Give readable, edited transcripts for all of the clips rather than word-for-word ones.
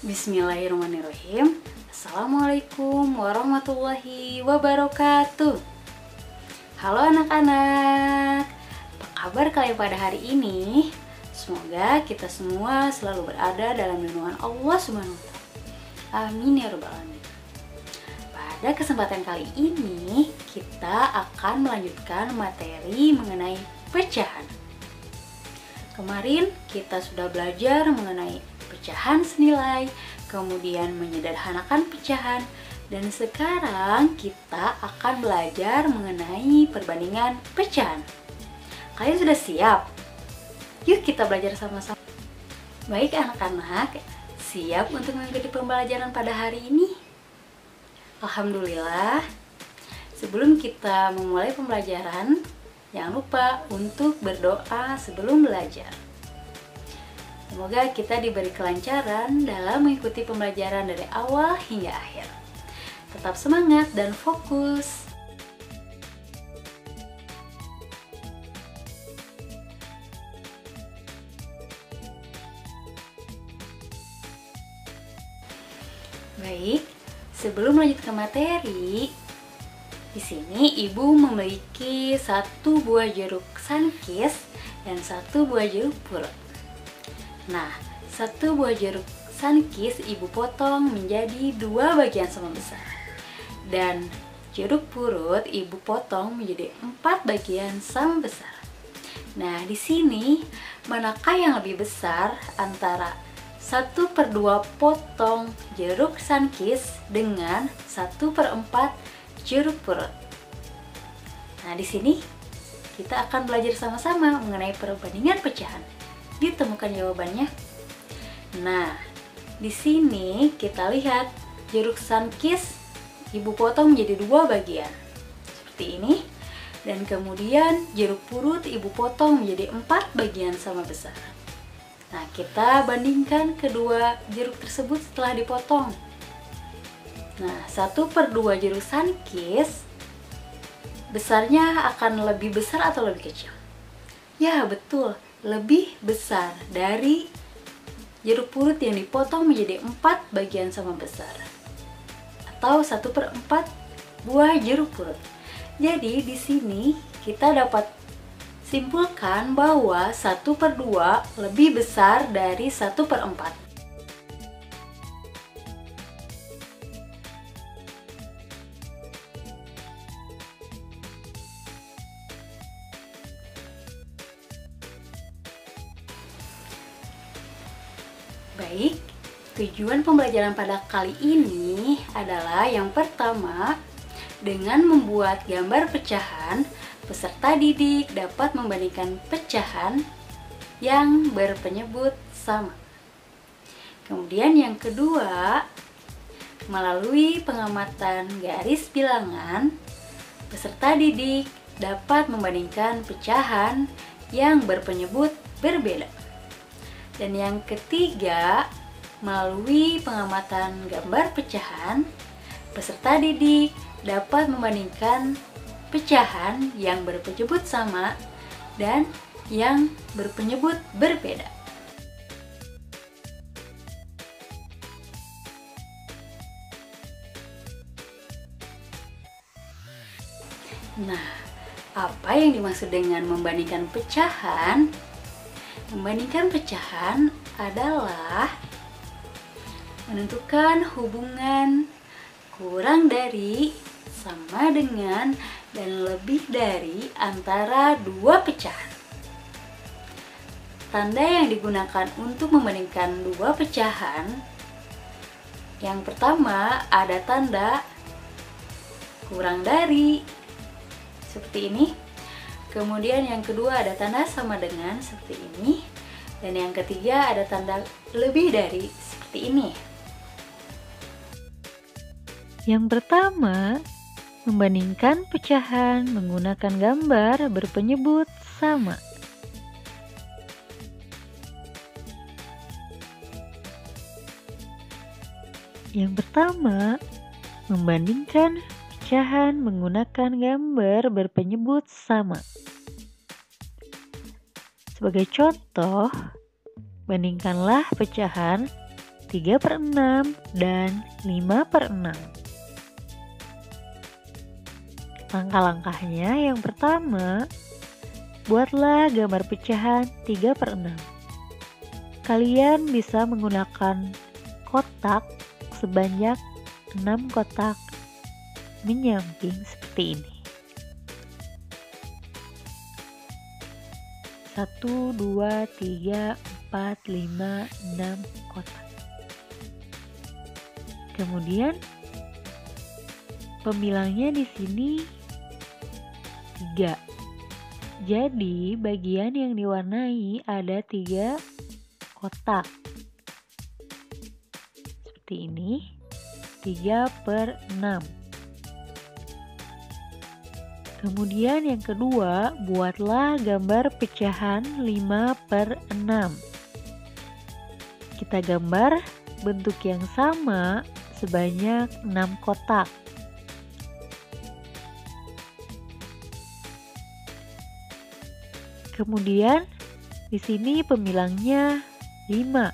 Bismillahirrahmanirrahim. Assalamualaikum warahmatullahi wabarakatuh. Halo anak-anak, apa kabar kalian pada hari ini? Semoga kita semua selalu berada dalam lindungan Allah SWT. Amin ya rabbal alamin. Pada kesempatan kali ini kita akan melanjutkan materi mengenai pecahan. Kemarin kita sudah belajar mengenai pecahan senilai, kemudian menyederhanakan pecahan, dan sekarang kita akan belajar mengenai perbandingan pecahan. Kalian sudah siap? Yuk kita belajar sama-sama. Baik anak-anak, siap untuk mengikuti pembelajaran pada hari ini? Alhamdulillah. Sebelum kita memulai pembelajaran, jangan lupa untuk berdoa sebelum belajar. Semoga kita diberi kelancaran dalam mengikuti pembelajaran dari awal hingga akhir. Tetap semangat dan fokus. Baik, sebelum lanjut ke materi, di sini ibu memiliki satu buah jeruk sunkist dan satu buah jeruk purut. Nah, satu buah jeruk sunkist ibu potong menjadi dua bagian sama besar. Dan jeruk purut ibu potong menjadi 4 bagian sama besar. Nah, di sini manakah yang lebih besar antara 1/2 potong jeruk sunkist dengan 1/4 jeruk purut? Nah, di sini kita akan belajar sama-sama mengenai perbandingan pecahan. Ditemukan jawabannya. Nah, di sini kita lihat jeruk sunkist ibu potong menjadi 2 bagian. Seperti ini. Dan kemudian jeruk purut ibu potong menjadi 4 bagian sama besar. Nah, kita bandingkan kedua jeruk tersebut setelah dipotong. Nah, 1/2 jeruk sunkist besarnya akan lebih besar atau lebih kecil? Ya, betul, lebih besar dari jeruk purut yang dipotong menjadi 4 bagian sama besar, atau 1/4 buah jeruk purut. Jadi di sini kita dapat simpulkan bahwa 1/2 lebih besar dari 1/4. Baik, tujuan pembelajaran pada kali ini adalah yang pertama, dengan membuat gambar pecahan, peserta didik dapat membandingkan pecahan yang berpenyebut sama. Kemudian yang kedua, melalui pengamatan garis bilangan, peserta didik dapat membandingkan pecahan yang berpenyebut berbeda. Dan yang ketiga, melalui pengamatan gambar pecahan, peserta didik dapat membandingkan pecahan yang berpenyebut sama dan yang berpenyebut berbeda. Nah, apa yang dimaksud dengan membandingkan pecahan? Membandingkan pecahan adalah menentukan hubungan kurang dari, sama dengan, dan lebih dari antara dua pecahan. Tanda yang digunakan untuk membandingkan dua pecahan, yang pertama ada tanda kurang dari, seperti ini. Kemudian yang kedua ada tanda sama dengan, seperti ini. Dan yang ketiga ada tanda lebih dari, seperti ini. Yang pertama, membandingkan pecahan menggunakan gambar berpenyebut sama. Yang pertama, membandingkan pecahan menggunakan gambar berpenyebut sama. Sebagai contoh, bandingkanlah pecahan 3/6, dan 5/6. Langkah-langkahnya yang pertama, buatlah gambar pecahan 3/6. Kalian bisa menggunakan kotak sebanyak 6 kotak menyamping seperti ini. 1, 2, 3, 4, 5, 6 kotak. Kemudian pemilangnya di sini 3. Jadi bagian yang diwarnai ada 3 kotak. Seperti ini, 3/6. Kemudian yang kedua, buatlah gambar pecahan 5/6. Kita gambar bentuk yang sama sebanyak 6 kotak. Kemudian di sini pemilangnya 5.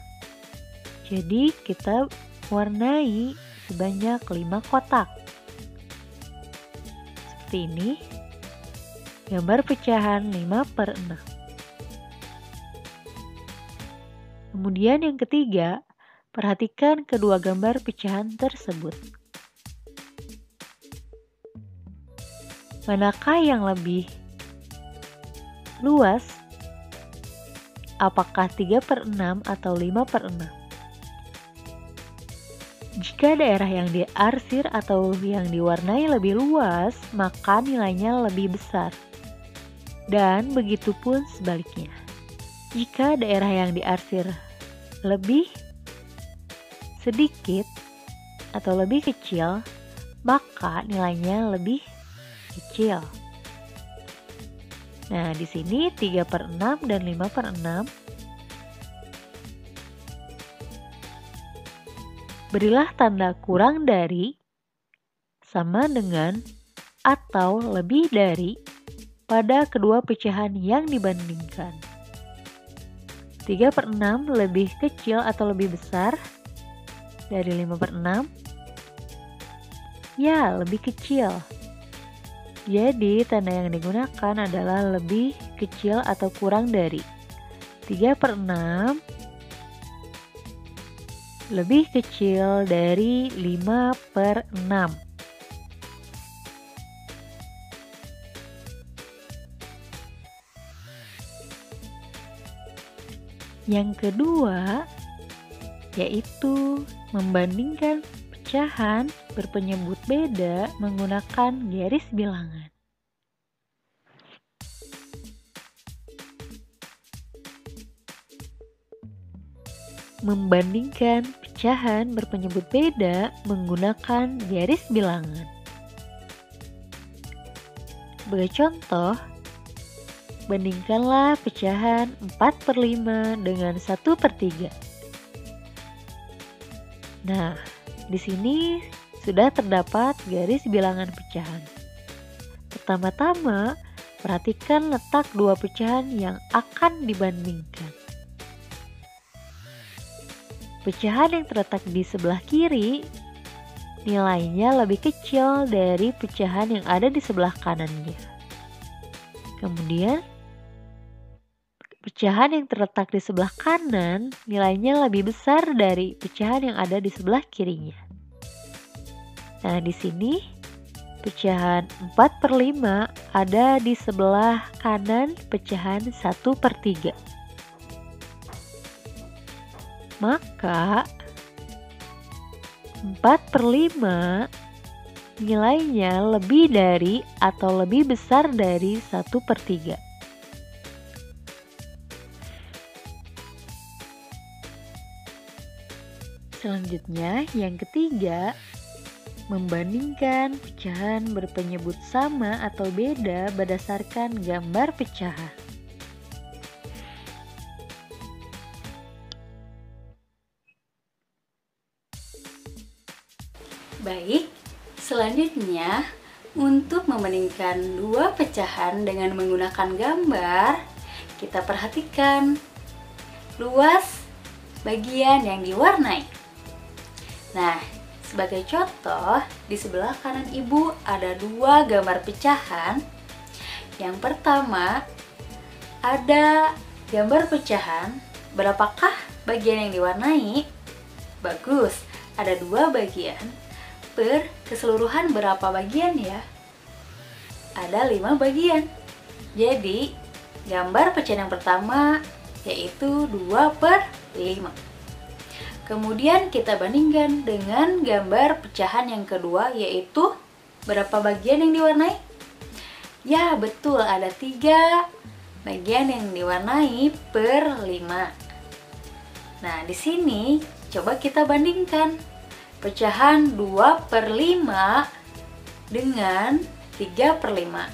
Jadi kita warnai sebanyak 5 kotak. Seperti ini. Gambar pecahan 5/6. Kemudian yang ketiga, perhatikan kedua gambar pecahan tersebut. Manakah yang lebih luas? Apakah 3/6 atau 5/6? Jika daerah yang diarsir atau yang diwarnai lebih luas, maka nilainya lebih besar. Dan begitu pun sebaliknya. Jika daerah yang diarsir lebih sedikit atau lebih kecil, maka nilainya lebih kecil. Nah, di sini 3/6 dan 5/6. Berilah tanda kurang dari, sama dengan, atau lebih dari pada kedua pecahan yang dibandingkan. 3/6 lebih kecil atau lebih besar dari 5/6? Ya, lebih kecil. Jadi, tanda yang digunakan adalah lebih kecil atau kurang dari. 3/6 lebih kecil dari 5/6. Yang kedua, yaitu membandingkan pecahan berpenyebut beda menggunakan garis bilangan. Membandingkan pecahan berpenyebut beda menggunakan garis bilangan. Sebagai contoh, bandingkanlah pecahan 4/5 dengan 1/3. Nah, di sini sudah terdapat garis bilangan pecahan. Pertama-tama, perhatikan letak dua pecahan yang akan dibandingkan. Pecahan yang terletak di sebelah kiri nilainya lebih kecil dari pecahan yang ada di sebelah kanannya. Kemudian, pecahan yang terletak di sebelah kanan nilainya lebih besar dari pecahan yang ada di sebelah kirinya. Nah, di sini pecahan 4/5 ada di sebelah kanan pecahan 1/3. Maka 4/5 nilainya lebih dari atau lebih besar dari 1/3. Selanjutnya, yang ketiga, membandingkan pecahan berpenyebut sama atau beda berdasarkan gambar pecahan. Baik, selanjutnya untuk membandingkan dua pecahan dengan menggunakan gambar, kita perhatikan luas bagian yang diwarnai. Sebagai contoh, di sebelah kanan ibu ada dua gambar pecahan. Yang pertama, ada gambar pecahan. Berapakah bagian yang diwarnai? Bagus, ada dua bagian. Per keseluruhan berapa bagian ya? Ada 5 bagian. Jadi, gambar pecahan yang pertama yaitu 2/5. Kemudian kita bandingkan dengan gambar pecahan yang kedua, yaitu berapa bagian yang diwarnai? Ya, betul, ada 3 bagian yang diwarnai per 5. Nah, di sini coba kita bandingkan pecahan 2/5 dengan 3/5.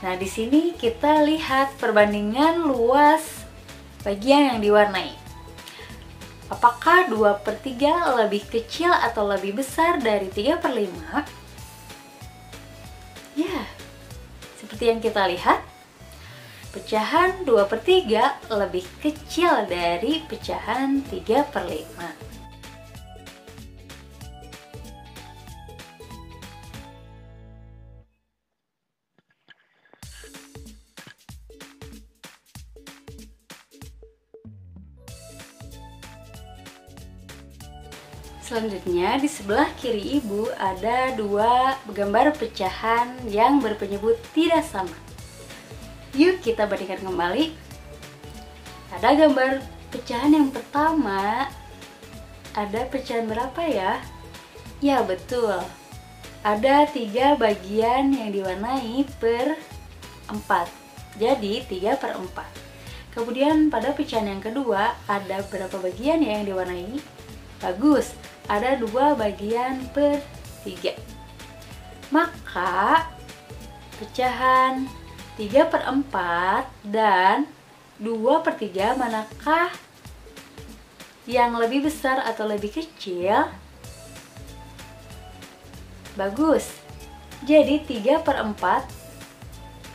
Nah, di sini kita lihat perbandingan luas bagian yang diwarnai. Apakah 2/3 lebih kecil atau lebih besar dari 3/5? Ya, seperti yang kita lihat, pecahan 2/3 lebih kecil dari pecahan 3/5. Selanjutnya, di sebelah kiri ibu ada 2 gambar pecahan yang berpenyebut tidak sama. Yuk kita bandingkan kembali. Ada gambar pecahan yang pertama, ada pecahan berapa ya? Ya, betul. Ada 3 bagian yang diwarnai per 4. Jadi 3/4. Kemudian pada pecahan yang kedua, ada berapa bagian ya yang diwarnai? Bagus, ada 2 bagian per 3. Maka pecahan 3/4 dan 2/3 manakah yang lebih besar atau lebih kecil? Bagus, jadi 3/4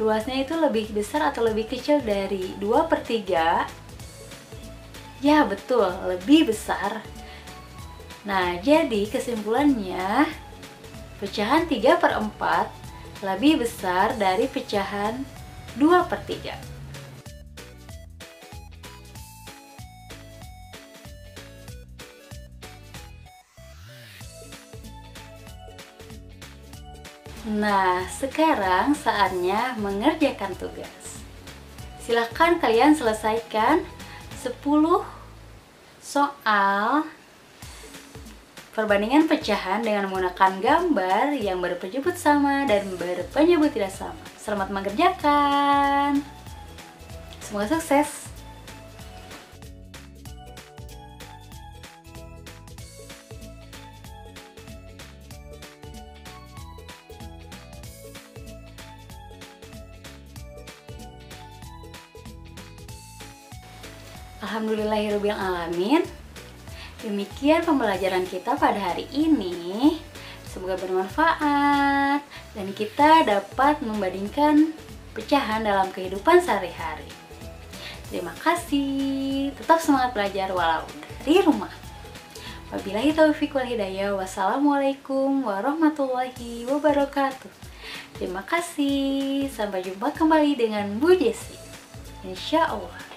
luasnya itu lebih besar atau lebih kecil dari 2/3? Ya, betul, lebih besar. Nah, jadi kesimpulannya pecahan 3/4 lebih besar dari pecahan 2/3. Nah, sekarang saatnya mengerjakan tugas. Silahkan kalian selesaikan 10 soal perbandingan pecahan dengan menggunakan gambar yang berpenyebut sama dan berpenyebut tidak sama. Selamat mengerjakan. Semoga sukses. Alhamdulillahirabbil alamin. Demikian pembelajaran kita pada hari ini. Semoga bermanfaat dan kita dapat membandingkan pecahan dalam kehidupan sehari-hari. Terima kasih. Tetap semangat belajar walau dari rumah. Wabillahi taufiq wal hidayah. Wassalamualaikum warahmatullahi wabarakatuh. Terima kasih. Sampai jumpa kembali dengan Bu Jessi. Insya Allah.